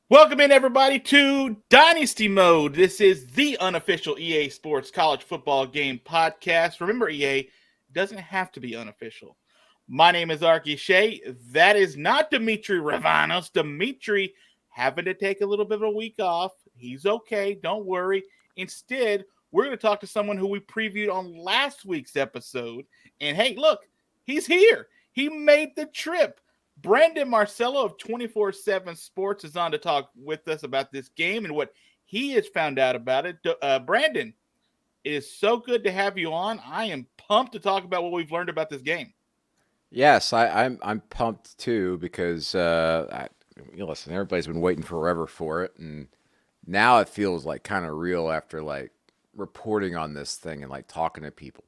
Welcome in, everybody, to Dynasty Mode. This is the unofficial EA Sports college football game podcast. Remember, EA doesn't have to be unofficial. My name is Arky Shea. That is not Dimitri Ravanos. Dimitri having to take a little bit of a week off. He's okay. Don't worry. Instead, we're going to talk to someone who we previewed on last week's episode. And hey, look, he's here. He made the trip. Brandon Marcello of 247 Sports is on to talk with us about this game and what he has found out about it. Brandon, it is so good to have you on. I am pumped to talk about what we've learned about this game. Yes, I'm pumped too because listen, everybody's been waiting forever for it, and now it feels like kind of real after like reporting on this thing and like talking to people.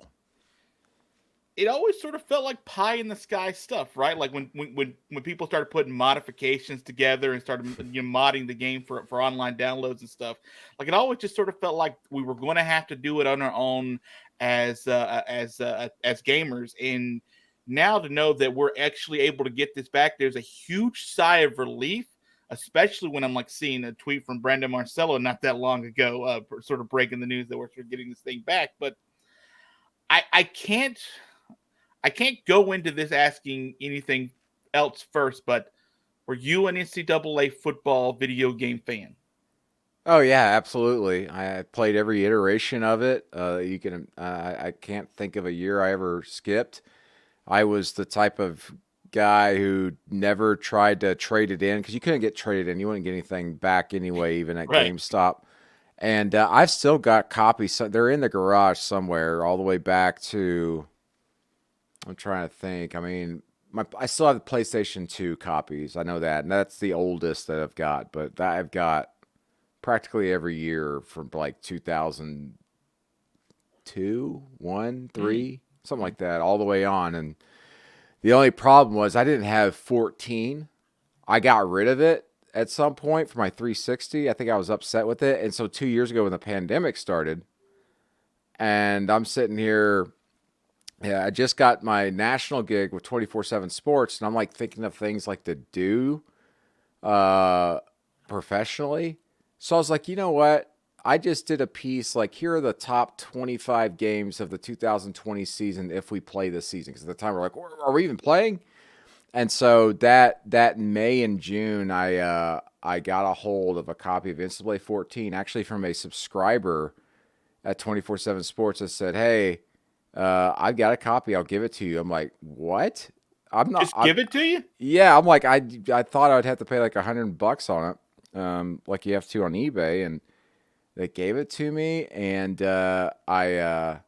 It always sort of felt like pie in the sky stuff, right? Like when people started putting modifications together and started modding the game for online downloads and stuff. Like it always just sort of felt like we were going to have to do it on our own as gamers. And now to know that we're actually able to get this back, there's a huge sigh of relief, especially when I'm like seeing a tweet from Brandon Marcello not that long ago, sort of breaking the news that we're getting this thing back. But I can't go into this asking anything else first, but were you an NCAA football video game fan? Oh yeah, absolutely. I played every iteration of it. You can I can't think of a year I ever skipped. I was the type of guy who never tried to trade it in because you couldn't get traded in. You wouldn't get anything back anyway, even at Right. GameStop. And I've still got copies. So they're in the garage somewhere, all the way back to. I'm trying to think. I mean, I still have the PlayStation 2 copies. I know that, and that's the oldest that I've got. But I've got practically every year from like 2002, 1, Mm. 3, something like that, all the way on. And the only problem was I didn't have 14. I got rid of it at some point for my 360. I think I was upset with it. And so 2 years ago when the pandemic started, and I'm sitting here, yeah, I just got my national gig with 247 Sports, and I'm like thinking of things like to do uh, professionally. So I was like, you know what? I just did a piece like here are the top 25 games of the 2020 season if we play this season. Because at the time we're like, are we even playing? And so that May and June, I got a hold of a copy of NCAA 14, actually from a subscriber at 247 Sports that said, "Hey, I've got a copy. I'll give it to you." I'm like, "What?" I'm not. Just give it to you? Yeah, I'm like, I thought I'd have to pay like $100 on it, like you have to on eBay, and they gave it to me, and I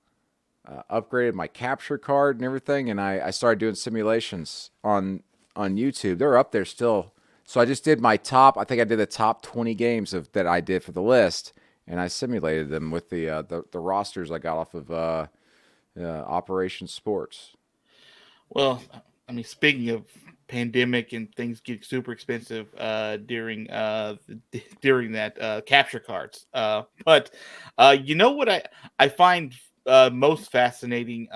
upgraded my capture card and everything, and I started doing simulations on YouTube. They're up there still. So I just did my top. I think I did the top 20 games of that I did for the list, and I simulated them with the rosters I got off of Operation Sports. Well, I mean, speaking of pandemic and things get super expensive during that capture cards. But you know what I find most fascinating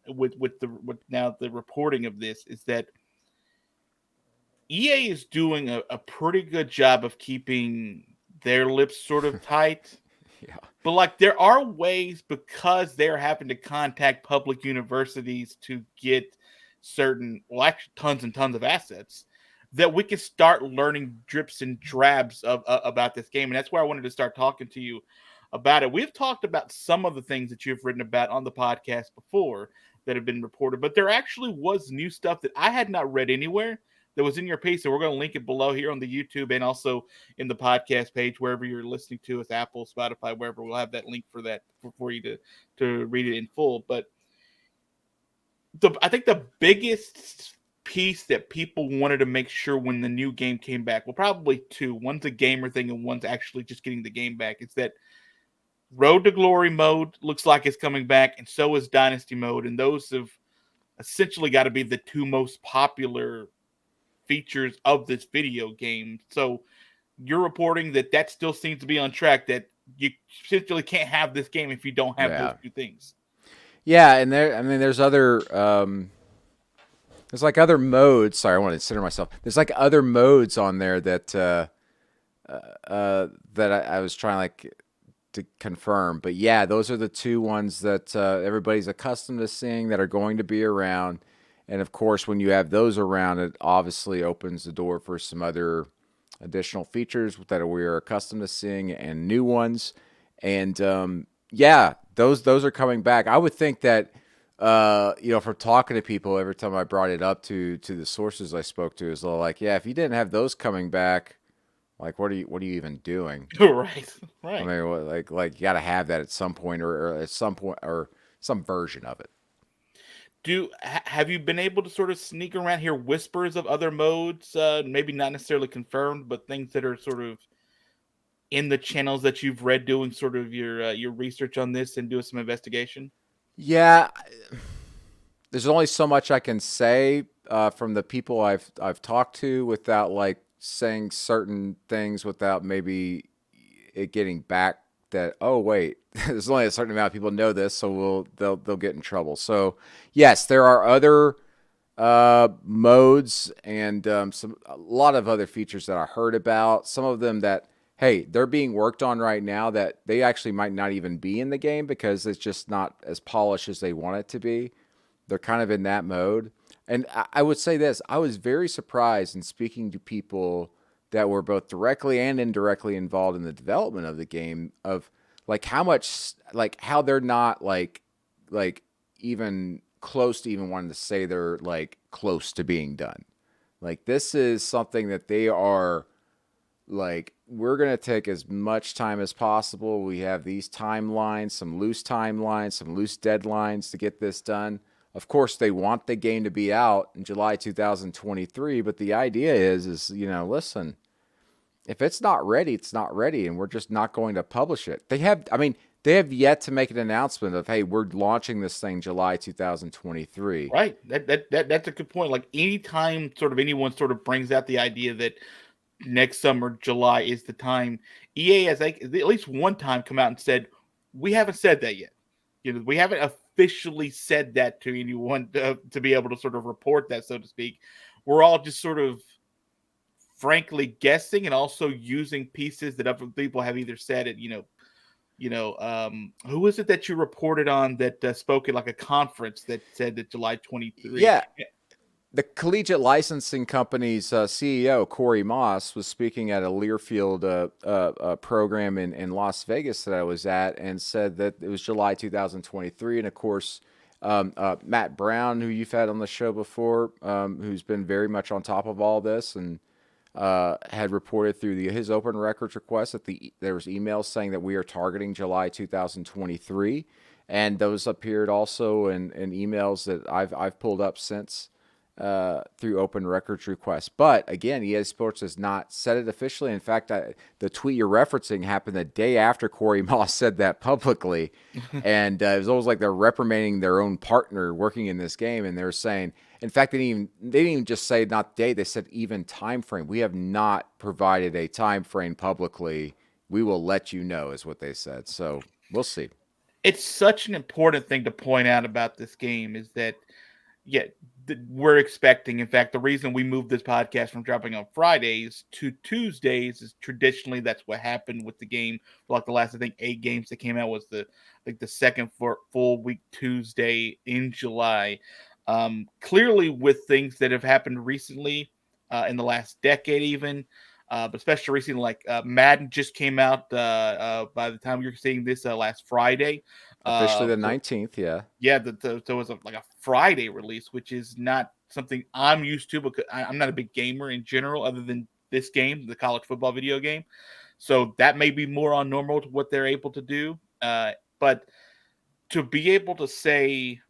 with now the reporting of this is that EA is doing a pretty good job of keeping their lips sort of tight. Yeah. But like there are ways because they're having to contact public universities to get certain, well, actually tons and tons of assets that we can start learning drips and drabs of about this game. And that's where I wanted to start talking to you about it. We've talked about some of the things that you've written about on the podcast before that have been reported, but there actually was new stuff that I had not read anywhere that was in your piece. And we're going to link it below here on the YouTube and also in the podcast page, wherever you're listening to us, Apple, Spotify, wherever. We'll have that link for that for you to read it in full. But I think the biggest piece that people wanted to make sure when the new game came back, well, probably two. One's a gamer thing, and one's actually just getting the game back. Is that Road to Glory mode looks like it's coming back, and so is Dynasty mode, and those have essentially got to be the two most popular features of this video game. So you're reporting that still seems to be on track. That you essentially can't have this game if you don't have those Yeah. two things. Yeah, and I mean, there's like other modes. Sorry, I want to center myself. There's like other modes on there that that I was trying to confirm. But yeah, those are the two ones that everybody's accustomed to seeing that are going to be around. And of course, when you have those around, it obviously opens the door for some other additional features that we are accustomed to seeing and new ones. And yeah, those are coming back. I would think that from talking to people every time I brought it up to the sources I spoke to, is like, yeah, if you didn't have those coming back, like what are you even doing? Right, I right. mean, like you got to have that at some point, or at some point, or some version of it. Have you been able to sort of sneak around here whispers of other modes? Maybe not necessarily confirmed, but things that are sort of in the channels that you've read, doing sort of your research on this and doing some investigation. Yeah, there's only so much I can say from the people I've talked to without like saying certain things without maybe it getting back that, oh wait, there's only a certain amount of people know this, so they'll get in trouble. So yes, there are other modes and a lot of other features that I heard about. Some of them that, hey, they're being worked on right now that they actually might not even be in the game because it's just not as polished as they want it to be. They're kind of in that mode. And I would say this, I was very surprised in speaking to people that were both directly and indirectly involved in the development of the game, of like how much, like how they're not like even close to even wanting to say they're like close to being done. Like this is something that they are like, we're going to take as much time as possible. We have these timelines, some loose deadlines to get this done. Of course, they want the game to be out in July 2023, but the idea is listen, if it's not ready, it's not ready, and we're just not going to publish it. They have yet to make an announcement of, hey, we're launching this thing July 2023. Right. That's a good point. Like anytime sort of anyone sort of brings out the idea that next summer, July is the time, EA has like at least one time come out and said, we haven't said that yet. We haven't officially said that to anyone to be able to sort of report that, so to speak. We're all just sort of frankly guessing and also using pieces that other people have either said it, who was it that you reported on that spoke at like a conference that said that July 23? Yeah, the Collegiate Licensing Company's CEO, Corey Moss, was speaking at a Learfield program in Las Vegas that I was at, and said that it was July 2023. And of course, Matt Brown, who you've had on the show before, who's been very much on top of all this, and had reported through his open records request that there was emails saying that we are targeting July 2023. And those appeared also in emails that I've pulled up since through open records requests. But again, EA Sports has not said it officially. In fact, the tweet you're referencing happened the day after Corey Moss said that publicly. And it was almost like they're reprimanding their own partner working in this game. And they're saying, in fact, they didn't even just say not day, they said even time frame. We have not provided a time frame publicly. We will let you know, is what they said. So we'll see. It's such an important thing to point out about this game is that, yeah, we're expecting. In fact, the reason we moved this podcast from dropping on Fridays to Tuesdays is traditionally that's what happened with the game. For like the last, I think, 8 games that came out was the second full week Tuesday in July. Clearly, with things that have happened recently in the last decade, even. But especially recently, like Madden just came out by the time you're seeing this last Friday. Officially the So 19th, yeah. yeah, so it was like a Friday release, which is not something I'm used to because I'm not a big gamer in general, other than this game, the college football video game. So that may be more on normal to what they're able to do. But to be able to say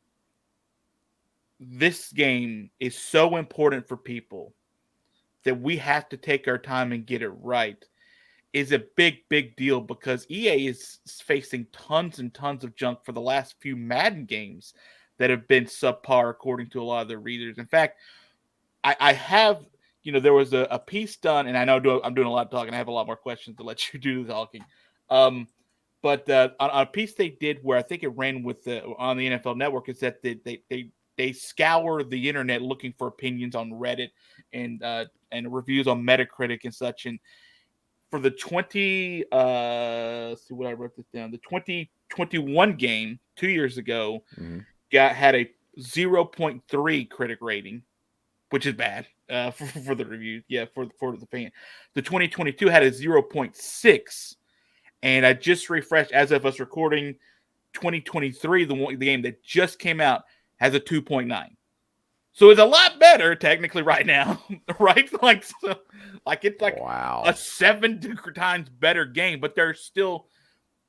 this game is so important for people that we have to take our time and get it right is a big deal because EA is facing tons and tons of junk for the last few Madden games that have been subpar according to a lot of their readers. In fact, I have, there was a piece done, and I know I'm doing a lot of talking. I have a lot more questions to let you do the talking. But on a piece they did where I think it ran on the NFL Network is that they scour the internet looking for opinions on Reddit and reviews on Metacritic and such, and for the 20 see what I wrote this down. The 2021 game 2 years ago had a 0.3 critic rating, which is bad for the review. Yeah, for the fan. The 2022 had a 0.6, and I just refreshed as of us recording. 2023, the game that just came out, has a 2.9. So it's a lot better technically right now, right? It's like Wow. a 7 times better game, but there's still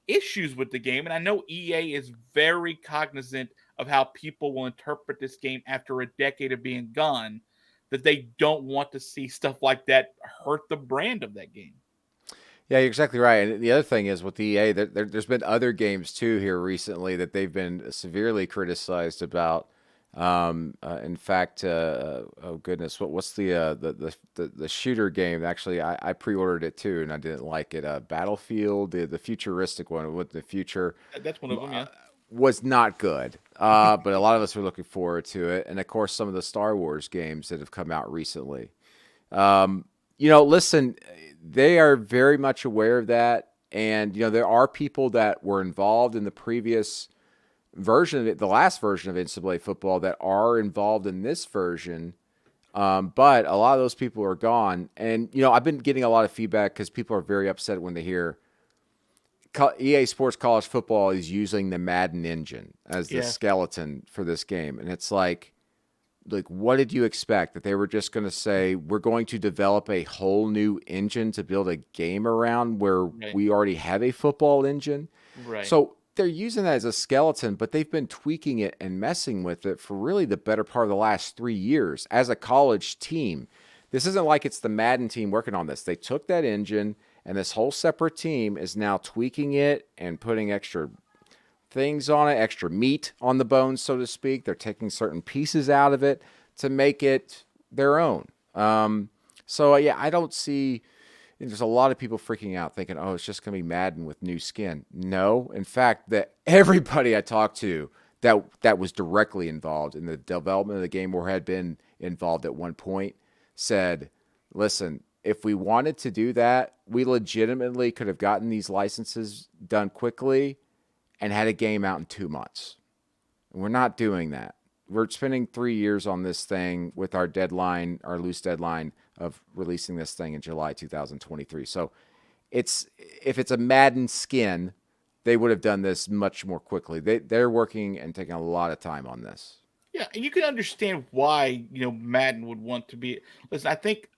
issues with the game, and I know EA is very cognizant of how people will interpret this game after a decade of being gone, that they don't want to see stuff like that hurt the brand of that game. Yeah, you're exactly right. And the other thing is with EA, there's been other games too here recently that they've been severely criticized about. In fact, oh goodness, what's the shooter game? Actually, I pre-ordered it too, and I didn't like it. Battlefield, the futuristic one with the future, That's one of them, yeah. was not good. But a lot of us were looking forward to it, and of course, some of the Star Wars games that have come out recently. Listen, they are very much aware of that. And, there are people that were involved in the previous version of it, the last version of NCAA football, that are involved in this version. But a lot of those people are gone. And, I've been getting a lot of feedback because people are very upset when they hear EA Sports College Football is using the Madden engine as the skeleton for this game. And it's like, what did you expect? That they were just going to say, we're going to develop a whole new engine to build a game around where we already have a football engine? Right. So they're using that as a skeleton, but they've been tweaking it and messing with it for really the better part of the last 3 years as a college team. This isn't like it's the Madden team working on this. They took that engine, and this whole separate team is now tweaking it and putting extra things on it, extra meat on the bones, so to speak. They're taking certain pieces out of it to make it their own. I don't see. There's a lot of people freaking out, thinking, "Oh, it's just going to be Madden with new skin." No, in fact, that everybody I talked to that was directly involved in the development of the game or had been involved at one point said, "Listen, if we wanted to do that, we legitimately could have gotten these licenses done quickly and had a game out in 2 months. And we're not doing that. We're spending 3 years on this thing with our deadline, our loose deadline of releasing this thing in July 2023. So if it's a Madden skin, they would have done this much more quickly. They're working and taking a lot of time on this. Yeah, and you can understand why Madden would want to be. Listen, I think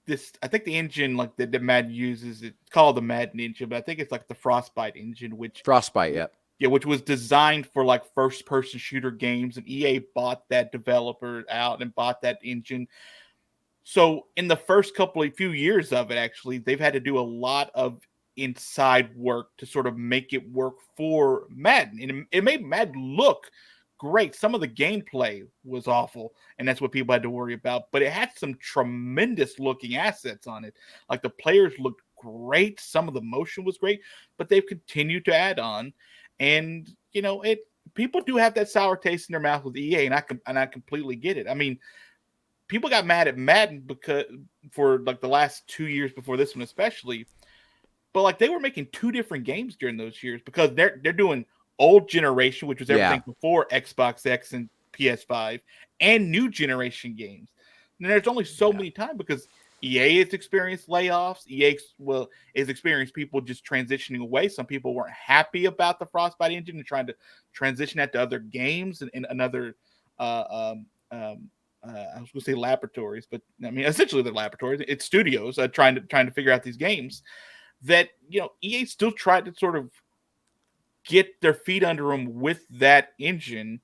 the engine like that Madden uses, it's called the Madden engine, but I think it's like the Frostbite engine, Frostbite, yep. Yeah, which was designed for like first-person shooter games, and EA bought that developer out and bought that engine. So in the first few years of it, actually, they've had to do a lot of inside work to sort of make it work for Madden, and it made Madden look great. Some of the gameplay was awful, and that's what people had to worry about. But it had some tremendous looking assets on it. Like the players looked great, some of the motion was great, but they've continued to add on. And people do have that sour taste in their mouth with EA, and I completely get it. I mean, people got mad at Madden because for like the last 2 years before this one, especially. But like they were making 2 different games during those years because they're doing old generation, which was everything before Xbox X and PS5, and new generation games. And there's only so many times because EA has experienced layoffs. EA has experienced people just transitioning away. Some people weren't happy about the Frostbite engine and trying to transition that to other games and another. I was going to say laboratories, but I mean essentially they're laboratories. It's studios trying to figure out these games. That EA still tried to sort of get their feet under them with that engine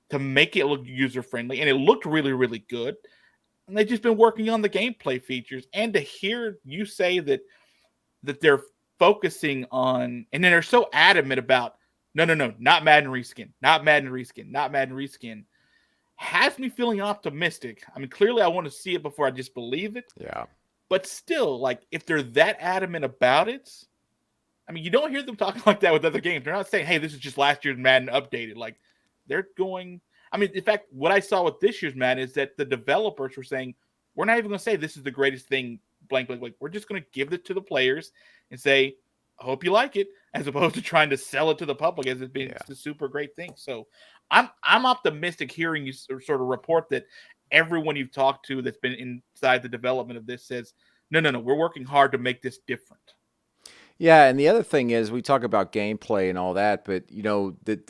to make it look user friendly, and it looked really, really good. And they've just been working on the gameplay features. And to hear you say that they're focusing on, and then they're so adamant about no, not Madden reskin, not Madden reskin, not Madden reskin, has me feeling optimistic. I mean, clearly I want to see it before I just believe it. Yeah. But still, like, if they're that adamant about it, I mean, you don't hear them talking like that with other games. They're not saying, hey, this is just last year's Madden updated. Like, they're going... I mean, in fact, what I saw with this year's Madden is that the developers were saying, we're not even going to say this is the greatest thing blank, blank, blank. We're just going to give it to the players and say, I hope you like it, as opposed to trying to sell it to the public as it's been a super great thing. So I'm optimistic hearing you sort of report that everyone you've talked to that's been inside the development of this says, no, we're working hard to make this different. Yeah, and the other thing is we talk about gameplay and all that, but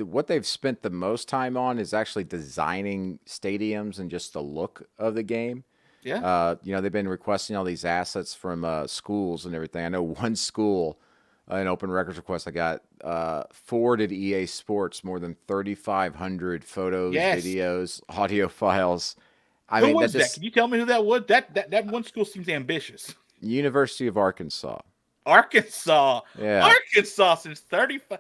what they've spent the most time on is actually designing stadiums and just the look of the game. Yeah. They've been requesting all these assets from schools and everything. I know one school, an open records request I got, forwarded EA Sports more than 3,500 photos, videos, audio files. Who was that? Can you tell me who that was? That one school seems ambitious. University of Arkansas. Arkansas. Yeah. Arkansas since 35.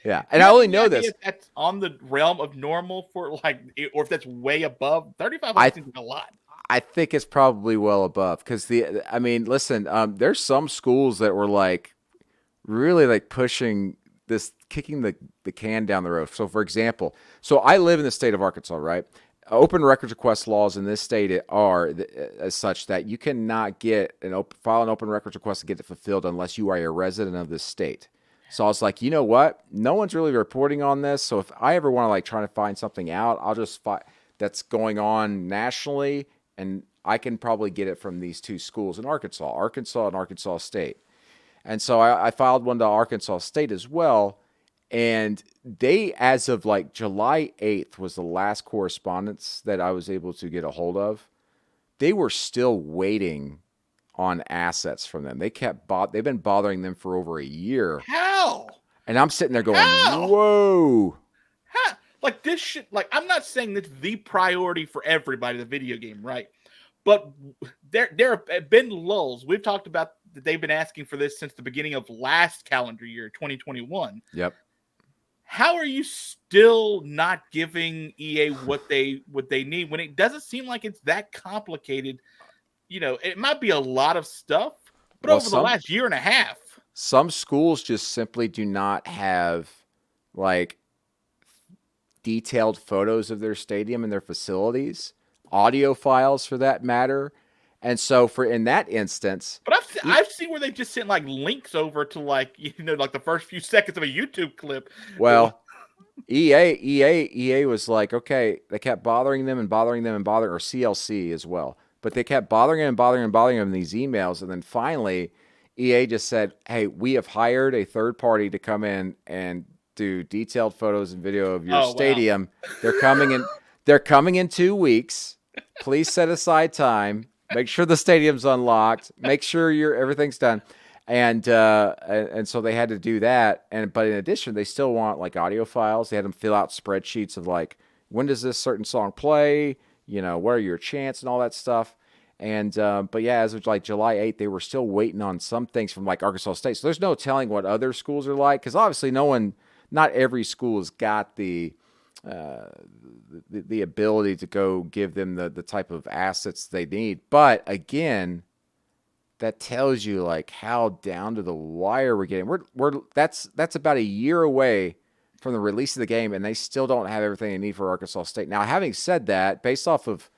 Yeah. And I only know this. That's on the realm of normal for or if that's way above 35 seems like a lot. I think it's probably well above because listen, there's some schools that were really pushing this, kicking the can down the road. So for example, I live in the state of Arkansas, right? Open records request laws in this state are as such that you cannot file an open records request to get it fulfilled unless you are a resident of this state. So I was like, you know what? No one's really reporting on this. So if I ever want to try to find something out, I'll just that's going on nationally, and I can probably get it from these two schools in Arkansas and Arkansas State. And so I filed one to Arkansas State as well. And they, as of July 8th was the last correspondence that I was able to get a hold of. They were still waiting on assets from them. They've been bothering them for over a year. How? And I'm sitting there going, whoa. How? This shit, I'm not saying that's the priority for everybody, the video game, right? But there have been lulls. We've talked about that they've been asking for this since the beginning of last calendar year, 2021. Yep. How are you still not giving EA what they need when it doesn't seem like it's that complicated? It might be a lot of stuff, but over the last year and a half, some schools just simply do not have detailed photos of their stadium and their facilities, audio files for that matter. And so in that instance, but I've seen where they just sent links over to the first few seconds of a YouTube clip. Well, EA was okay. They kept bothering them, or CLC as well. But they kept bothering them in these emails, and then finally, EA just said, "Hey, we have hired a third party to come in and do detailed photos and video of your stadium. Wow. They're coming in 2 weeks. Please set aside time." Make sure the stadium's unlocked. Make sure everything's done, and so they had to do that. But in addition, they still want audio files. They had them fill out spreadsheets of when does this certain song play? What are your chances and all that stuff. And but yeah, as of July 8th, they were still waiting on some things from Arkansas State. So there's no telling what other schools are like, because obviously not every school has got the ability to go give them the type of assets they need. But again, that tells you how down to the wire we're getting. That's about a year away from the release of the game, and they still don't have everything they need for Arkansas State. Now, having said that, based off of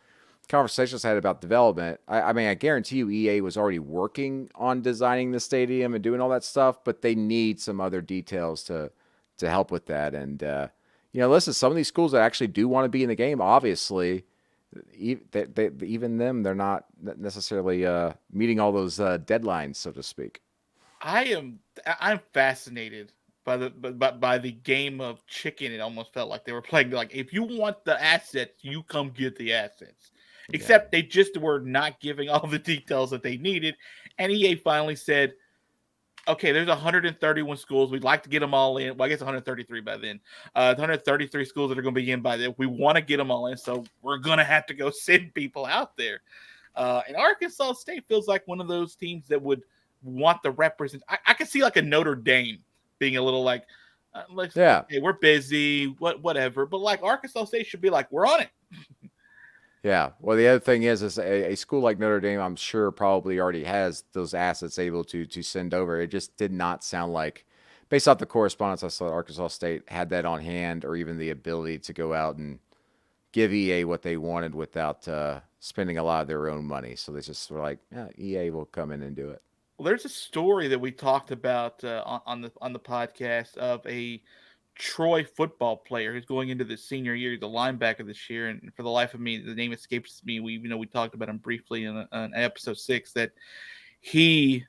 conversations I had about development, I guarantee you EA was already working on designing the stadium and doing all that stuff, but they need some other details to help with that. And listen, some of these schools that actually do want to be in the game, obviously, they're not necessarily meeting all those deadlines, so to speak. I'm fascinated by the game of chicken. It almost felt like they were playing if you want the assets, you come get the assets. Except they just were not giving all the details that they needed, and EA finally said, okay, there's 131 schools. We'd like to get them all in. Well, I guess 133 by then. 133 schools that are going to be in by then. We want to get them all in, so we're going to have to go send people out there. And Arkansas State feels like one of those teams that would want the represent. I could see a Notre Dame being a little hey, we're busy, whatever. But Arkansas State should be we're on it. Yeah. Well, the other thing is a school like Notre Dame, I'm sure probably already has those assets able to send over. It just did not sound like, based off the correspondence I saw, Arkansas State had that on hand, or even the ability to go out and give EA what they wanted without spending a lot of their own money. So they just were like, yeah, EA will come in and do it. Well, there's a story that we talked about on the podcast of a Troy football player who's going into the senior year, the linebacker this year, and for the life of me, the name escapes me. We talked about him briefly in episode 6 that he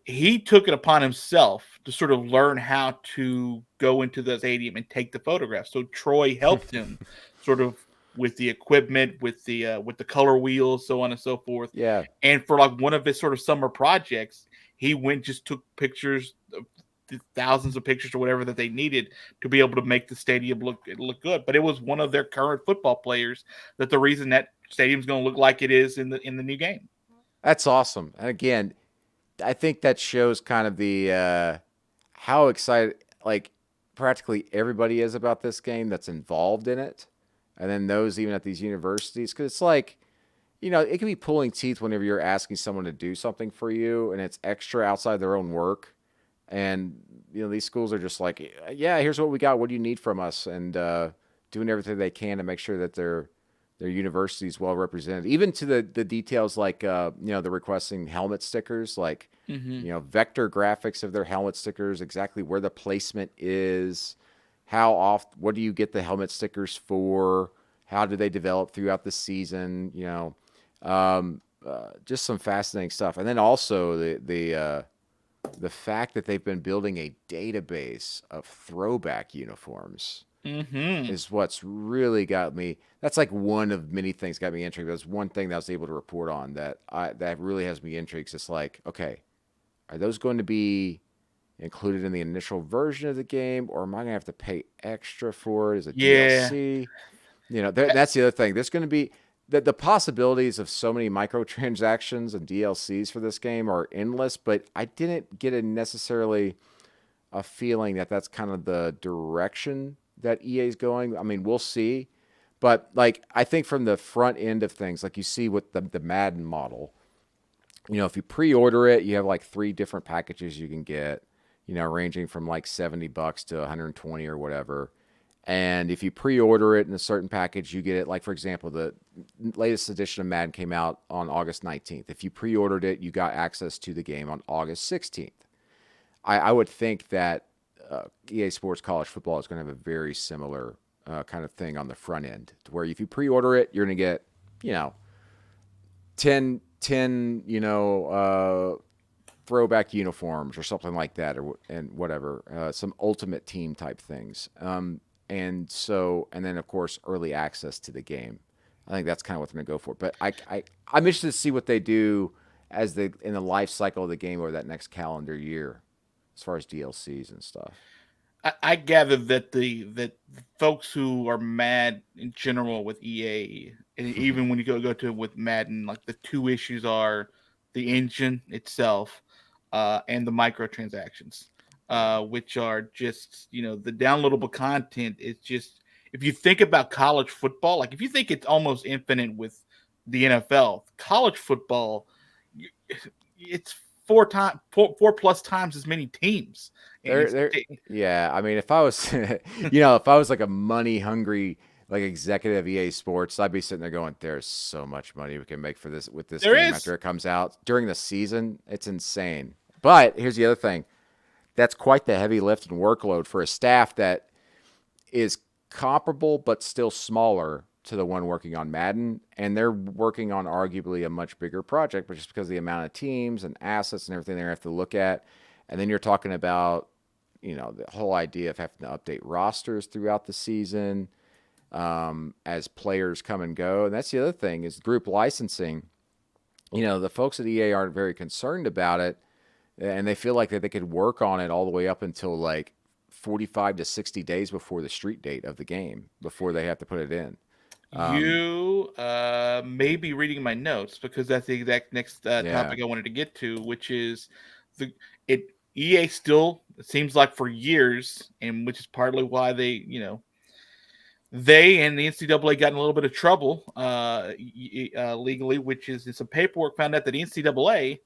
he took it upon himself to sort of learn how to go into the stadium and take the photographs. So Troy helped him sort of with the equipment, with the color wheels, so on and so forth. Yeah, And for like one of his sort of summer projects, he went just took pictures, thousands of pictures or whatever that they needed to be able to make the stadium look good. But it was one of their current football players that the reason that stadium's going to look like it is in the new game. that's awesome. And again, I think that shows kind of the how excited like practically everybody is about this game that's involved in it, and then those even at these universities, because it's like, it can be pulling teeth whenever you're asking someone to do something for you and it's extra outside their own work, and these schools are just like, yeah, here's what we got. What do you need from us? And doing everything they can to make sure that their university is well represented, even to the details like they're requesting helmet stickers, like Mm-hmm. vector graphics of their helmet stickers, exactly where the placement is, how often, what do you get the helmet stickers for, how do they develop throughout the season, just some fascinating stuff. And then also the fact that they've been building a database of throwback uniforms Mm-hmm. is what's really got me. That's like one of many things got me intrigued. That's one thing that I was able to report on that really has me intrigued. It's like, okay, are those going to be included in the initial version of the game, or am I going to have to pay extra for it as a Yeah. DLC? That's the other thing. There's going to be the possibilities of so many microtransactions and DLCs for this game are endless, but I didn't get necessarily a feeling that that's kind of the direction that EA is going. I mean, we'll see. But like, I think from the front end of things, like you see with the Madden model, if you pre-order it, you have like 3 different packages you can get, ranging from like $70 to 120 or whatever. And if you pre-order it in a certain package, you get it. Like, for example, the latest edition of Madden came out on August 19th. If you pre-ordered it, you got access to the game on August 16th. I would think that EA Sports College Football is going to have a very similar kind of thing on the front end, to where if you pre-order it, you're going to get, 10 throwback uniforms or something like that, and whatever, some ultimate team type things. And then of course early access to the game. I think that's kind of what they're going to go for. But I'm interested to see what they do in the life cycle of the game over that next calendar year, as far as DLCs and stuff. I gather that the folks who are mad in general with EA, and even when you go to with Madden, like the two issues are the engine itself and the microtransactions, Yeah. which are just the downloadable content is just, if you think about college football, like if you think it's almost infinite with the NFL, college football, it's four plus times as many teams. And They're it's they're yeah. I mean, if I was if I was like a money hungry like executive EA Sports, I'd be sitting there going, "There's so much money we can make for this with this there game is. after it comes out during the season. It's insane." But here's the other thing: that's quite the heavy lift and workload for a staff that is comparable but still smaller to the one working on Madden, and they're working on arguably a much bigger project, but just because of the amount of teams and assets and everything they have to look at. And then you're talking about, the whole idea of having to update rosters throughout the season as players come and go. And that's the other thing is group licensing. The folks at EA aren't very concerned about it, and they feel like that they could work on it all the way up until like 45 to 60 days before the street date of the game, before they have to put it in. You may be reading my notes because that's the exact next Yeah. topic I wanted to get to, which is the it EA still, it seems like for years, and which is partly why they and the NCAA got in a little bit of trouble legally, which is in some paperwork found out that the NCAA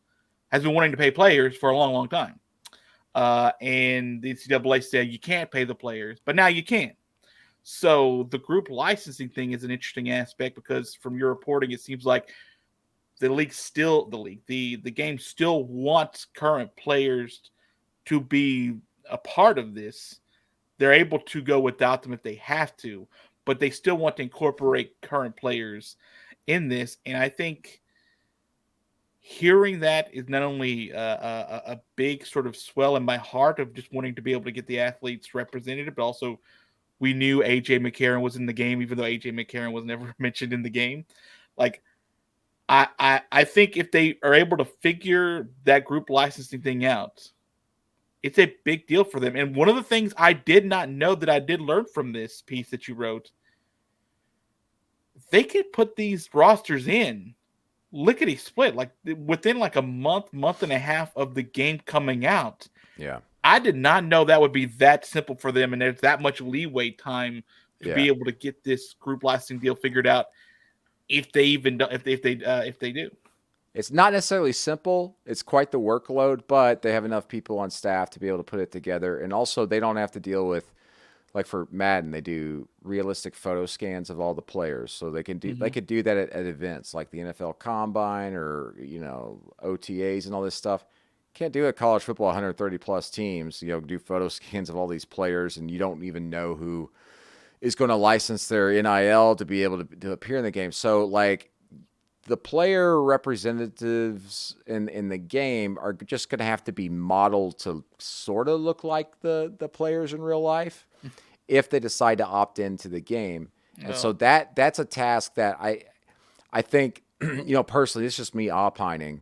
has been wanting to pay players for a long, long time. And the NCAA said you can't pay the players, but now you can. So the group licensing thing is an interesting aspect because from your reporting, it seems like the game still wants current players to be a part of this. They're able to go without them if they have to, but they still want to incorporate current players in this. And I think hearing that is not only a big sort of swell in my heart of just wanting to be able to get the athletes represented, but also we knew AJ McCarron was in the game, even though AJ McCarron was never mentioned in the game. Like I think if they are able to figure that group licensing thing out, it's a big deal for them. And one of the things I did not know that I did learn from this piece that you wrote, they could put these rosters in lickety split, like within like a month and a half of the game coming out. Yeah. I did not know that would be that simple for them, and there's that much leeway time to be able to get this group licensing deal figured out. If they even do, if they do. It's not necessarily simple. It's quite the workload, but they have enough people on staff to be able to put it together. And also, they don't have to deal with, like for Madden, they do realistic photo scans of all the players, so they can do they could do that at events like the NFL Combine or OTAs and all this stuff. Can't do it at college football, 130 plus teams. Do photo scans of all these players, and you don't even know who is going to license their NIL to be able to appear in the game. So like the player representatives in the game are just going to have to be modeled to sort of look like the players in real life if they decide to opt into the game. And so that's a task that I think, personally, it's just me opining.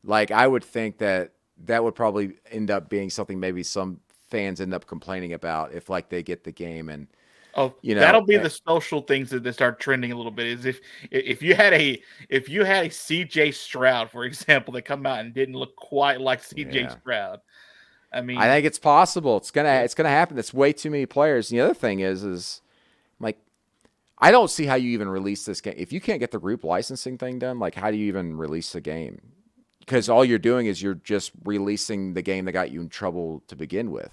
Like I would think that would probably end up being something maybe some fans end up complaining about if like they get the game and that'll be the social things that start trending a little bit. Is if you had a CJ Stroud, for example, that come out and didn't look quite like CJ Stroud. I mean, I think it's possible. It's gonna happen. It's way too many players. And the other thing is like I don't see how you even release this game if you can't get the group licensing thing done. Like, how do you even release the game? Because all you're doing is you're just releasing the game that got you in trouble to begin with.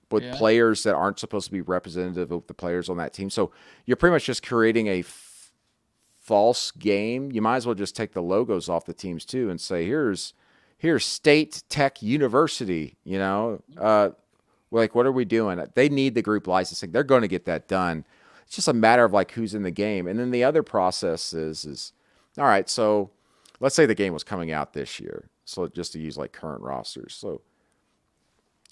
With players that aren't supposed to be representative of the players on that team. So you're pretty much just creating a false game. You might as well just take the logos off the teams too and say, here's State Tech University, like, what are we doing? They need the group licensing. They're going to get that done. It's just a matter of like who's in the game. And then the other process is all right, so let's say the game was coming out this year. So just to use like current rosters. So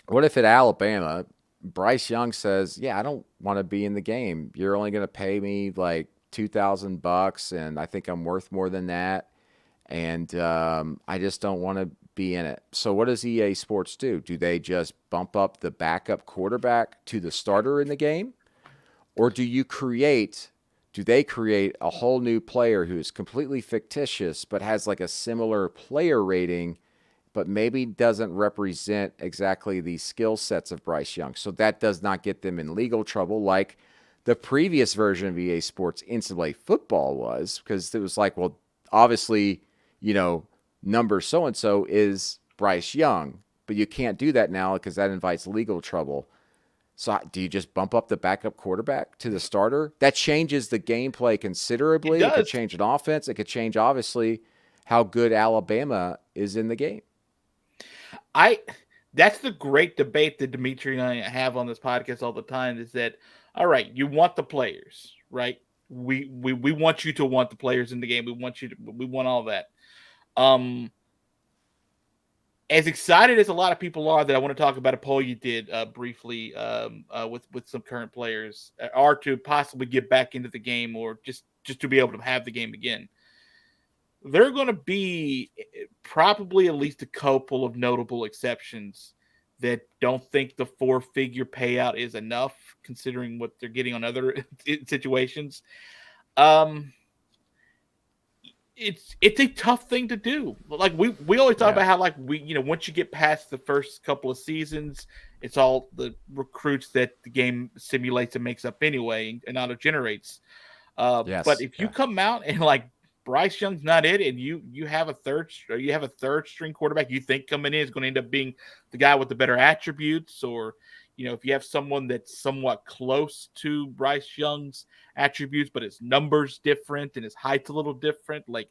what if at Alabama, Bryce Young says, "Yeah, I don't want to be in the game. You're only going to pay me like $2,000, and I think I'm worth more than that, and I just don't want to be in it." So what does EA Sports do? Do they just bump up the backup quarterback to the starter in the game, or do they create a whole new player who is completely fictitious but has like a similar player rating, but maybe doesn't represent exactly the skill sets of Bryce Young? So that does not get them in legal trouble like the previous version of EA Sports NCAA football was, because it was like, well, obviously, number so-and-so is Bryce Young, but you can't do that now because that invites legal trouble. So do you just bump up the backup quarterback to the starter? That changes the gameplay considerably. It could change an offense. It could change, obviously, how good Alabama is in the game. That's the great debate that Dimitri and I have on this podcast all the time, is that, all right, you want the players, right? We want you to want the players in the game. We want all that. As excited as a lot of people are that I want to talk about a poll you did briefly with some current players are to possibly get back into the game or just to be able to have the game again. There are going to be probably at least a couple of notable exceptions that don't think the 4-figure payout is enough, considering what they're getting on other situations. It's a tough thing to do. Like we always talk about how like once you get past the first couple of seasons, it's all the recruits that the game simulates and makes up anyway and auto generates. But if you come out and like Bryce Young's not it, and you have a third string quarterback you think coming in is going to end up being the guy with the better attributes, or if you have someone that's somewhat close to Bryce Young's attributes, but his numbers different and his height's a little different, like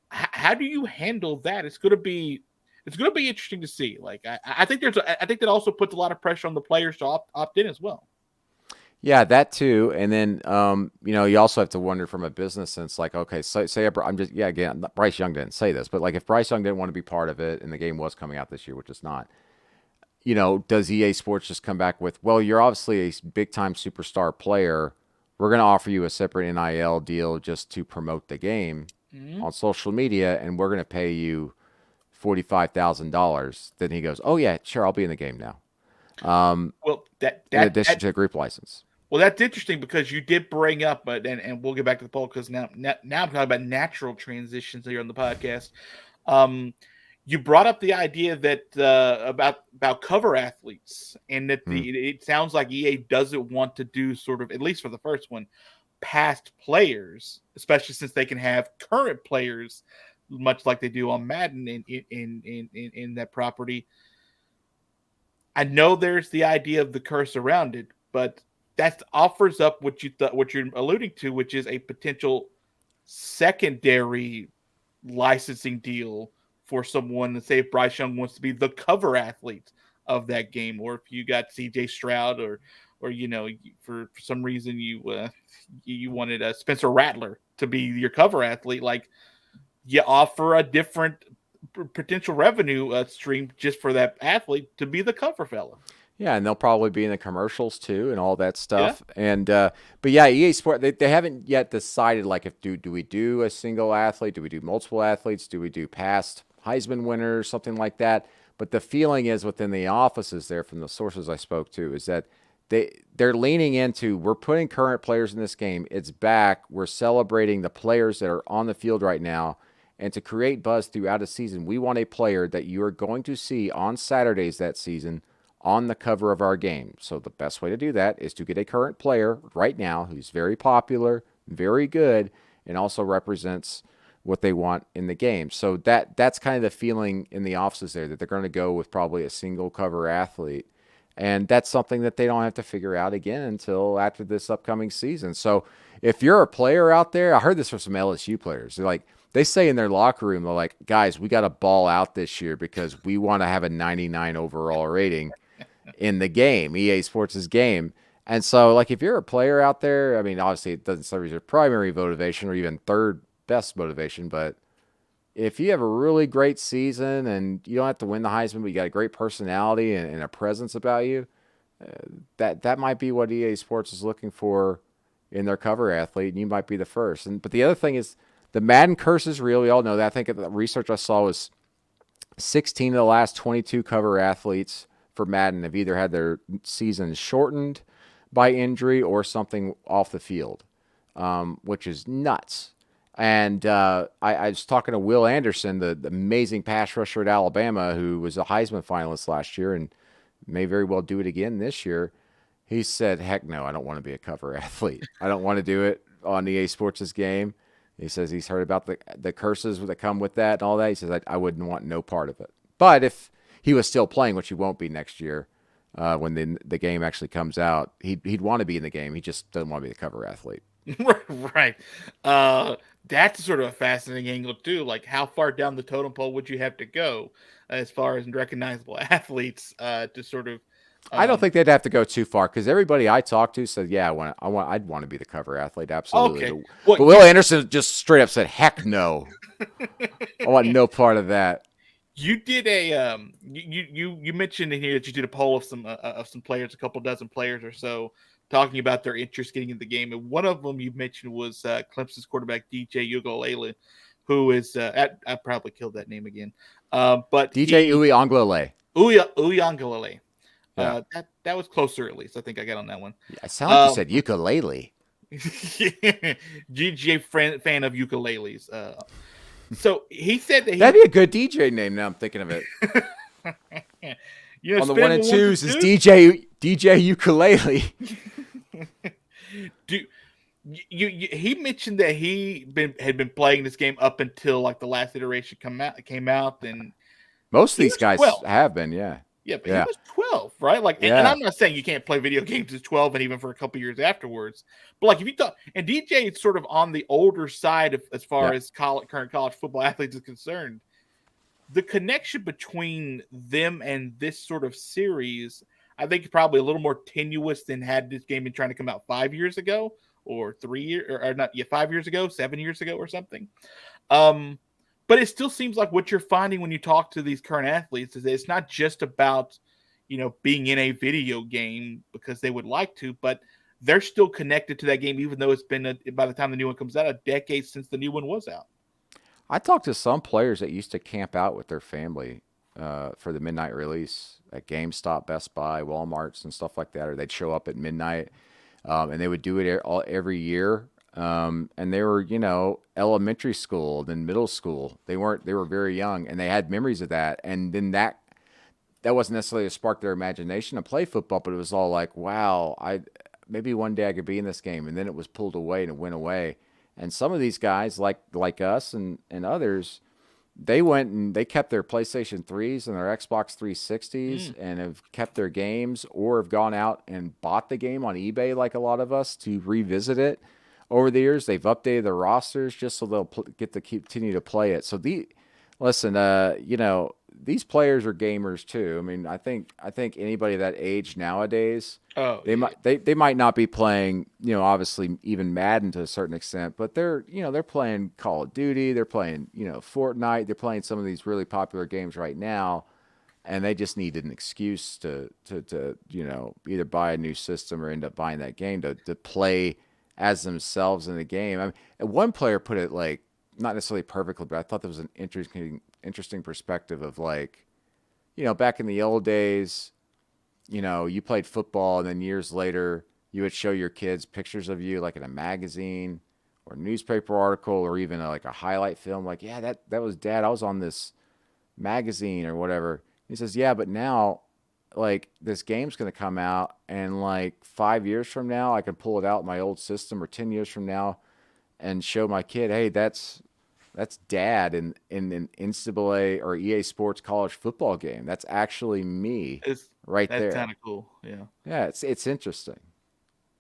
how do you handle that? It's gonna be interesting to see. Like I think I think that also puts a lot of pressure on the players to opt in as well. Yeah, that too. And then, you also have to wonder from a business sense, like, okay, so say I'm just, yeah, again, Bryce Young didn't say this, but like if Bryce Young didn't want to be part of it and the game was coming out this year, which is not, does EA Sports just come back with, well, you're obviously a big time superstar player. We're going to offer you a separate NIL deal just to promote the game on social media, and we're going to pay you $45,000. Then he goes, oh, yeah, sure, I'll be in the game now. Well, in addition to a group license. Well, that's interesting because you did bring up, and we'll get back to the poll because now I'm talking about natural transitions here on the podcast. You brought up the idea that about cover athletes, and that it sounds like EA doesn't want to do sort of, at least for the first one, past players, especially since they can have current players, much like they do on Madden in that property. I know there's the idea of the curse around it, but that offers up what you're alluding to, which is a potential secondary licensing deal for someone. Let's say if Bryce Young wants to be the cover athlete of that game, or if you got C.J. Stroud, or for some reason you wanted a Spencer Rattler to be your cover athlete, like you offer a different potential revenue stream just for that athlete to be the cover fella. Yeah, and they'll probably be in the commercials too and all that stuff. Yeah. And but yeah, EA Sport they haven't yet decided like if do we do a single athlete, do we do multiple athletes, do we do past Heisman winners, something like that. But the feeling is within the offices there from the sources I spoke to is that they're leaning into, we're putting current players in this game. It's back. We're celebrating the players that are on the field right now. And to create buzz throughout a season, we want a player that you are going to see on Saturdays that season on the cover of our game. So the best way to do that is to get a current player right now who's very popular, very good, and also represents what they want in the game. So that's kind of the feeling in the offices there, that they're going to go with probably a single cover athlete. And that's something that they don't have to figure out again until after this upcoming season. So if you're a player out there, I heard this from some LSU players. They're like, they say in their locker room, they're like, guys, we got to ball out this year because we want to have a 99 overall rating in the game, EA Sports' game. And so, like, if you're a player out there, I mean, obviously it doesn't serve as your primary motivation or even third best motivation, but if you have a really great season and you don't have to win the Heisman, but you got a great personality and a presence about you, that might be what EA Sports is looking for in their cover athlete, and you might be the first. But the other thing is, the Madden curse is real. We all know that. I think the research I saw was 16 of the last 22 cover athletes for Madden have either had their season shortened by injury or something off the field, which is nuts. And I was talking to Will Anderson, the amazing pass rusher at Alabama, who was a Heisman finalist last year and may very well do it again this year. He said, heck no, I don't want to be a cover athlete. I don't want to do it on EA Sports' game. He says he's heard about the curses that come with that and all that. He says, I wouldn't want no part of it. But if he was still playing, which he won't be next year when the game actually comes out, he'd want to be in the game. He just doesn't want to be the cover athlete. Right. That's sort of a fascinating angle, too. Like, how far down the totem pole would you have to go as far as recognizable athletes to sort of... I don't think they'd have to go too far because everybody I talked to said, "Yeah, I'd want to be the cover athlete, absolutely." Okay. But Will Anderson just straight up said, "Heck no, I want no part of that." You did a you mentioned in here that you did a poll of some players, a couple dozen players or so, talking about their interest getting in the game, and one of them you mentioned was Clemson's quarterback DJ Uiagalelei, who is I probably killed that name again, but DJ Uiagalelei. Uiagalelei. Yeah. That was closer, at least. I think I got on that one. Yeah, it sounded like you said ukulele. DJ fan of ukuleles. So he said that that'd be a good DJ name. Now I'm thinking of it. On the 1 and 2s is DJ Ukulele. He mentioned that he had been playing this game up until like the last iteration came out, and most of these guys have been, yeah. Yeah, but he Yeah. was 12, right? Like, and Yeah. I'm not saying you can't play video games at 12 and even for a couple years afterwards. But like, if you talk, and DJ is sort of on the older side of as far Yeah. as current college football athletes is concerned. The connection between them and this sort of series, I think, is probably a little more tenuous than had this game been trying to come out 5 years ago or 3 years or not, yeah, 5 years ago, 7 years ago, or something. Um, but it still seems like what you're finding when you talk to these current athletes is that it's not just about, being in a video game because they would like to, but they're still connected to that game, even though it's been, by the time the new one comes out, a decade since the new one was out. I talked to some players that used to camp out with their family for the midnight release at GameStop, Best Buy, Walmarts, and stuff like that, or they'd show up at midnight, and they would do it every year. And they were, elementary school, then middle school. They weren't. They were very young, and they had memories of that. And then that wasn't necessarily to spark their imagination to play football, but it was all like, wow, I maybe one day I could be in this game. And then it was pulled away and it went away. And some of these guys, like us and others, they went and they kept their PlayStation 3s and their Xbox 360s and have kept their games, or have gone out and bought the game on eBay like a lot of us to revisit it over the years. They've updated their rosters just so they'll get to continue to play it. So listen, these players are gamers too. I mean, I think anybody that age nowadays, Oh, they yeah. they might not be playing, obviously even Madden to a certain extent, but they're playing Call of Duty, they're playing, Fortnite, they're playing some of these really popular games right now, and they just need an excuse to either buy a new system or end up buying that game to play as themselves in the game. I mean, one player put it like not necessarily perfectly, but I thought that was an interesting perspective of like, back in the old days, you played football, and then years later, you would show your kids pictures of you, like in a magazine or newspaper article, or even like a highlight film. Like, yeah, that was Dad. I was on this magazine or whatever. He says, yeah, but now, like, this game's going to come out, and like 5 years from now, I can pull it out in my old system, or 10 years from now, and show my kid, hey, that's Dad in an NCAA or EA Sports college football game. That's actually me It's right That's there. kind of cool. Yeah. Yeah, it's interesting.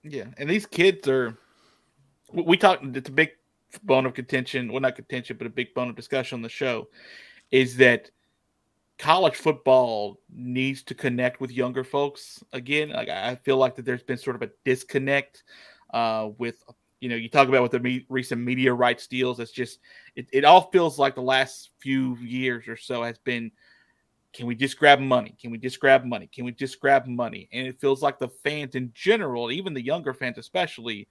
Yeah. And these kids are, we talked, it's a big bone of contention. Well, not contention, but a big bone of discussion on the show is that college football needs to connect with younger folks again. Like, I feel like that there's been sort of a disconnect with, you talk about with the recent media rights deals. It's just, it all feels like the last few years or so has been, can we just grab money? Can we just grab money? Can we just grab money? And it feels like the fans in general, even the younger fans especially,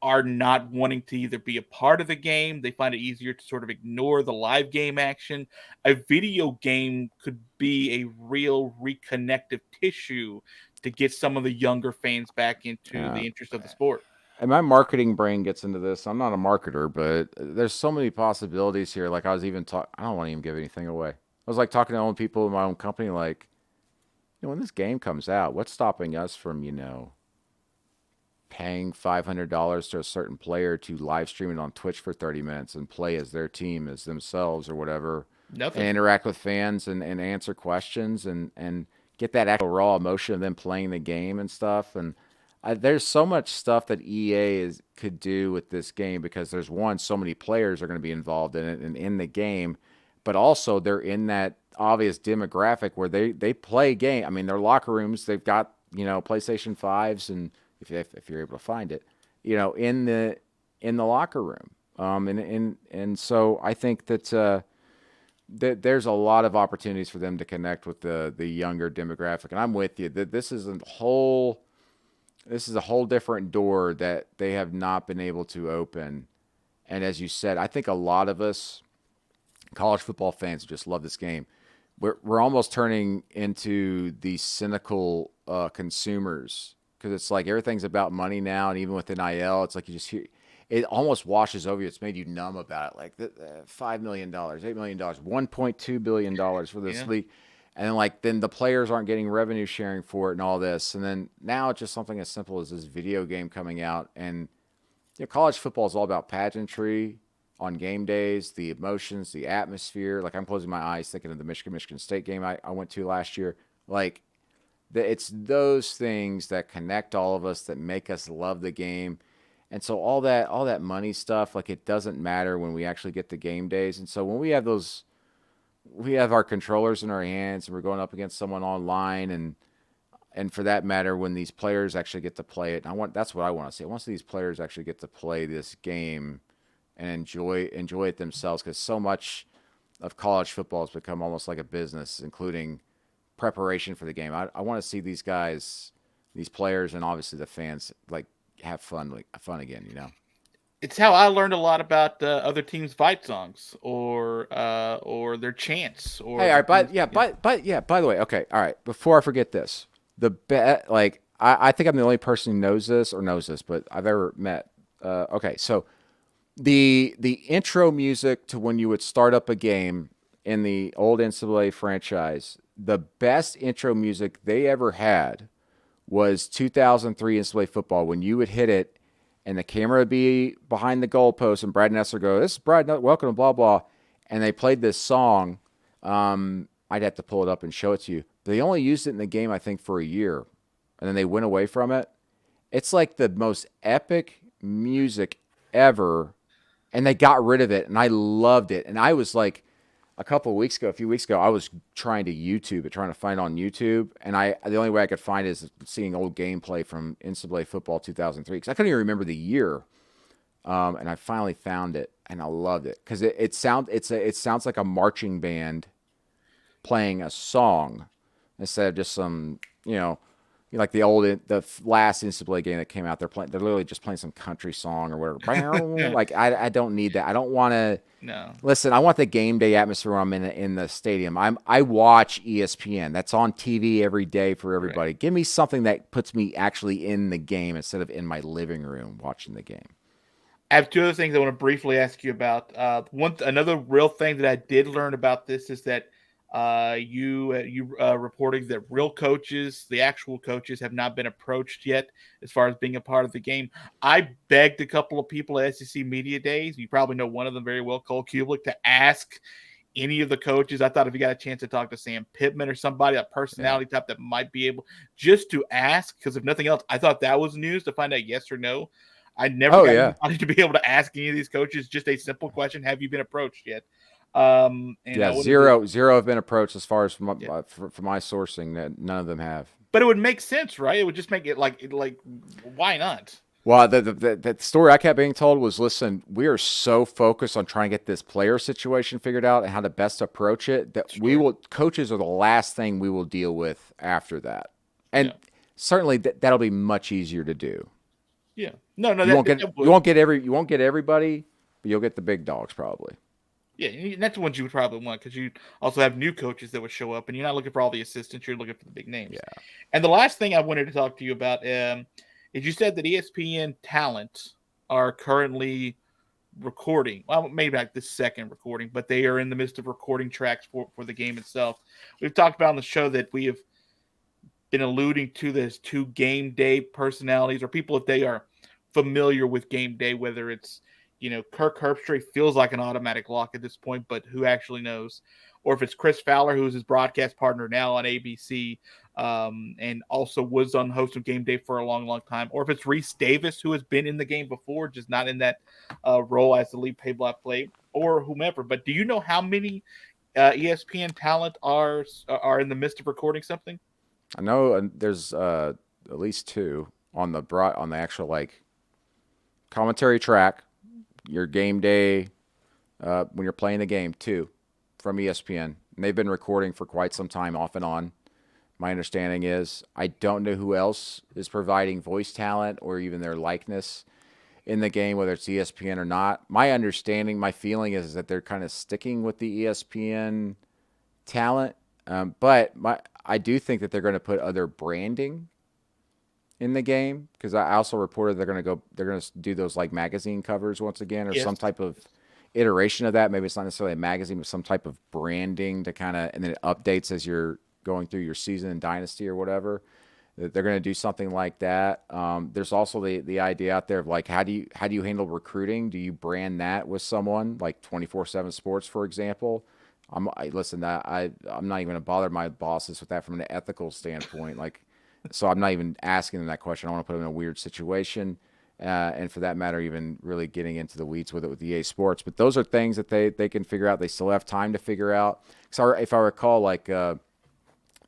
are not wanting to either be a part of the game. They find it easier to sort of ignore the live game action. A video game could be a real reconnective tissue to get some of the younger fans back into Uh, the interest of the sport. and my marketing brain gets into this. I'm not a marketer, but there's so many possibilities here. Like I was even talking, I don't want to even give anything away. I was like talking to own people in my own company, like, when this game comes out, what's stopping us from, paying $500 to a certain player to live stream it on Twitch for 30 minutes and play as their team, as themselves or whatever, and Nothing. interact with fans and answer questions and get that actual raw emotion of them playing the game and stuff. And there's so much stuff that could do with this game, because there's so many players are going to be involved in it and in the game, but also they're in that obvious demographic where they play game. I mean, their locker rooms, they've got, PlayStation 5s, and if you're able to find it, in the locker room. And so I think that there's a lot of opportunities for them to connect with the younger demographic. And I'm with you that this is a whole different door that they have not been able to open. And as you said, I think a lot of us college football fans just love this game. We're almost turning into the cynical consumers, because it's like everything's about money now, and even with NIL, it's like you just hear it almost washes over you. It's made you numb about it. Like $5 million, $8 million, $1.2 billion for this Yeah. league, and then the players aren't getting revenue sharing for it and all this, and then now it's just something as simple as this video game coming out. And college football is all about pageantry on game days, the emotions, the atmosphere. Like, I'm closing my eyes thinking of the Michigan State game I went to last year. Like, it's those things that connect all of us that make us love the game. And so all that money stuff, like it doesn't matter when we actually get to game days. And so when we have our controllers in our hands and we're going up against someone online and for that matter, when these players actually get to play it, that's what I want to see. I want to see these players actually get to play this game and enjoy it themselves because so much of college football has become almost like a business, including preparation for the game. I want to see these guys, these players, and obviously the fans like have fun, like fun again. It's how I learned a lot about other teams' fight songs or their chants or Hey, all the right, but things. yeah, by the way, okay, all right. Before I forget this, like I think I'm the only person who knows this, but I've ever met. Okay, so the intro music to when you would start up a game in the old NCAA franchise, the best intro music they ever had was 2003 NCAA football when you would hit it and the camera would be behind the goalpost and Brad Nessler go, "This is Brad, welcome to blah blah," and they played this song. I'd have to pull it up and show it to you. But they only used it in the game, I think, for a year, and then they went away from it. It's like the most epic music ever, and they got rid of it, and I loved it. And I was like, a few weeks ago, I was trying to YouTube it, trying to find it on YouTube, and the only way I could find it is seeing old gameplay from NCAA football 2003 because I couldn't even remember the year. And I finally found it, and I loved it because it sounds like a marching band playing a song instead of just some like the last NCAA game that came out. They're literally just playing some country song or whatever. Like I don't need that. I don't want to. No. Listen, I want the game day atmosphere when I'm in the stadium. I watch ESPN. That's on TV every day for everybody. Right. Give me something that puts me actually in the game instead of in my living room watching the game. I have two other things I want to briefly ask you about. Another real thing that I did learn about this is that you reporting that real coaches, the actual coaches, have not been approached yet as far as being a part of the game. I begged a couple of people at SEC Media Days. You probably know one of them very well, Cole Kublik, to ask any of the coaches. I thought if you got a chance to talk to Sam Pittman or somebody, a personality type that might be able just to ask, because if nothing else, I thought that was news to find out yes or no. I never got anybody to be able to ask any of these coaches just a simple question: have you been approached yet? And zero have been approached as far as from my sourcing. That none of them have. But it would make sense, right? It would just make it like why not? Well, the story I kept being told was, listen, we are so focused on trying to get this player situation figured out and how to best approach it that coaches are the last thing we will deal with after that. And certainly that'll be much easier to do. Yeah. No, you won't get everybody, but you'll get the big dogs probably. Yeah, and that's the ones you would probably want because you also have new coaches that would show up, and you're not looking for all the assistants; you're looking for the big names. Yeah. And the last thing I wanted to talk to you about is you said that ESPN talent are currently recording. Well, maybe not the second recording, but they are in the midst of recording tracks for the game itself. We've talked about on the show that we have been alluding to this two game day personalities or people if they are familiar with game day, whether it's Kirk Herbstreit feels like an automatic lock at this point, but who actually knows? Or if it's Chris Fowler, who's his broadcast partner now on ABC, and also was on host of Game Day for a long, long time. Or if it's Reese Davis, who has been in the game before, just not in that role as the lead play-by-play, or whomever. But do you know how many ESPN talent are in the midst of recording something? I know there's at least two on the actual like commentary track. Your game day when you're playing the game too from ESPN. And they've been recording for quite some time off and on. My understanding is I don't know who else is providing voice talent or even their likeness in the game, whether it's ESPN or not. My understanding, my feeling is that they're kind of sticking with the ESPN talent. But I do think that they're going to put other branding in the game because I also reported they're going to do those like magazine covers once again or some type of iteration of that. Maybe it's not necessarily a magazine, but some type of branding to kind of, and then it updates as you're going through your season in Dynasty or whatever. They're going to do something like that. There's also the idea out there of like how do you handle recruiting? Do you brand that with someone like 247Sports, for example? Listen. I'm not even gonna bother my bosses with that from an ethical standpoint. Like, so I'm not even asking them that question. I want to put them in a weird situation, and for that matter, even really getting into the weeds with it with EA Sports. But those are things that they can figure out. They still have time to figure out. So if I recall, like the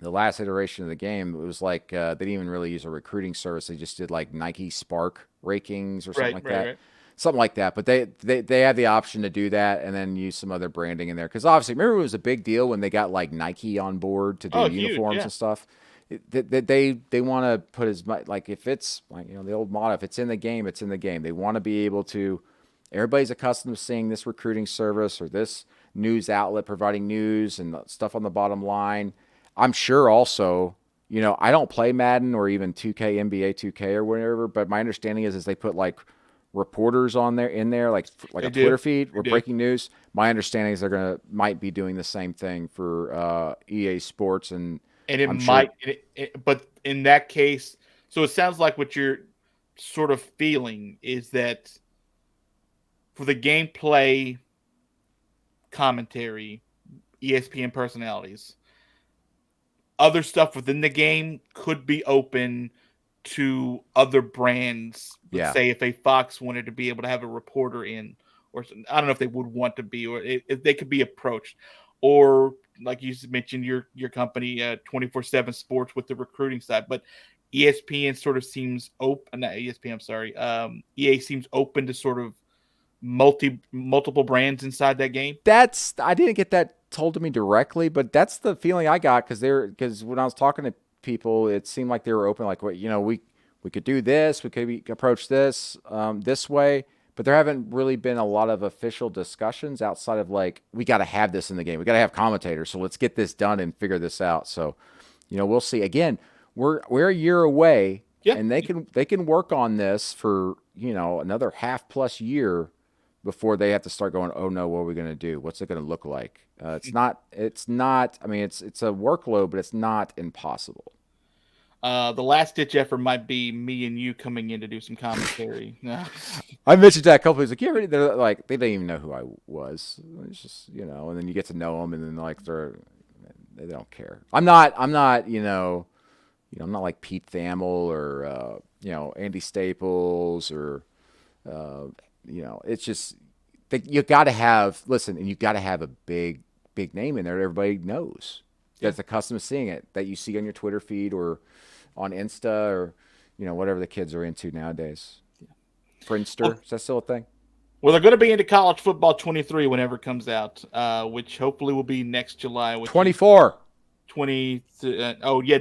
last iteration of the game, it was like they didn't even really use a recruiting service. They just did like Nike Spark rankings or something Right, like right, that. right. Something like that. But they have the option to do that and then use some other branding in there. Because obviously, remember it was a big deal when they got like Nike on board to do Oh, huge, uniforms yeah. and stuff. They want to put as much, like, if it's like, the old motto, if it's in the game, it's in the game. They want to be able to. Everybody's accustomed to seeing this recruiting service or this news outlet providing news and stuff on the bottom line. I'm sure also, I don't play Madden or even 2K, NBA 2K or whatever, but my understanding is they put like reporters on there in there, like They a do. Twitter feed They or do. breaking news. My understanding is might be doing the same thing for EA Sports, and And it I'm sure. might, but in that case, so it sounds like what you're sort of feeling is that for the gameplay commentary, ESPN personalities, other stuff within the game could be open to other brands. Let's Yeah, say if a Fox wanted to be able to have a reporter in, or I don't know if they would want to be, or if they could be approached, or like you mentioned, your company, 247Sports with the recruiting side, but ESPN sort of seems open. Not ESPN, I'm sorry. EA seems open to sort of multiple brands inside that game. I didn't get that told to me directly, but that's the feeling I got because when I was talking to people, it seemed like they were open, like, what, we could do this, we could approach this this way, but there haven't really been a lot of official discussions outside of like, we got to have this in the game, we got to have commentators, so let's get this done and figure this out. So, we'll see. Again, we're a year away, Yeah, and they can work on this for another half plus year before they have to start going, oh no, what are we going to do? What's it going to look like? It's not. I mean, it's a workload, but it's not impossible. the last ditch effort might be me and you coming in to do some commentary. I mentioned that a couple of like, yeah, they're like, they didn't even know who I was. It's just, and then you get to know them, and then like they don't care. I'm not, I'm not like Pete Thamel or Andy Staples or it's just you got to have listen, and you got to have a big name in there that everybody knows, Yeah. that's accustomed to seeing it, that you see on your Twitter feed or on Insta or whatever the kids are into nowadays. Well, Friendster, is that still a thing? well, they're going to be into college football 23 whenever it comes out, which hopefully will be next July, which is 24, 20. Oh, yeah.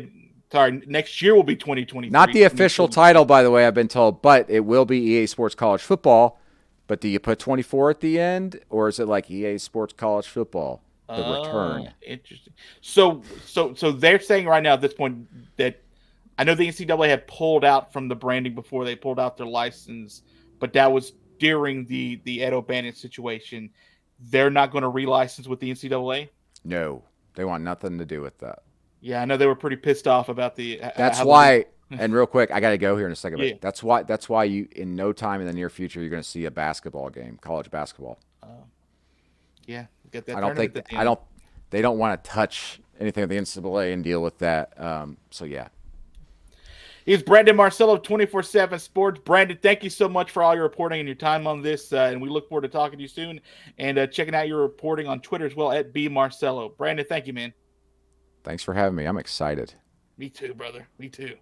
Sorry. Next year will be 2023. not the official 2022. title, by the way, I've been told, but it will be EA Sports College Football. But do you put 24 at the end, or is it like EA Sports College Football, the return? Interesting. So they're saying right now at this point that I know the NCAA had pulled out from the branding before they pulled out their license, but that was during the Ed O'Bannon situation. They're not going to relicense with the NCAA. No, they want nothing to do with that. Yeah, I know they were pretty pissed off about the That's how they did. why, and real quick, I got to go here in a second, Yeah. but that's why you, in no time in the near future, you're going to see a basketball game, college basketball. Yeah, get that I don't tournament think at the I end. don't they don't want to touch anything with the NCAA and deal with that. So yeah, He's Brandon Marcello, 247 Sports. Brandon, thank you so much for all your reporting and your time on this. And we look forward to talking to you soon and checking out your reporting on Twitter as well at B Marcello. Brandon, thank you, man. thanks for having me. I'm excited. Me too, brother. Me too.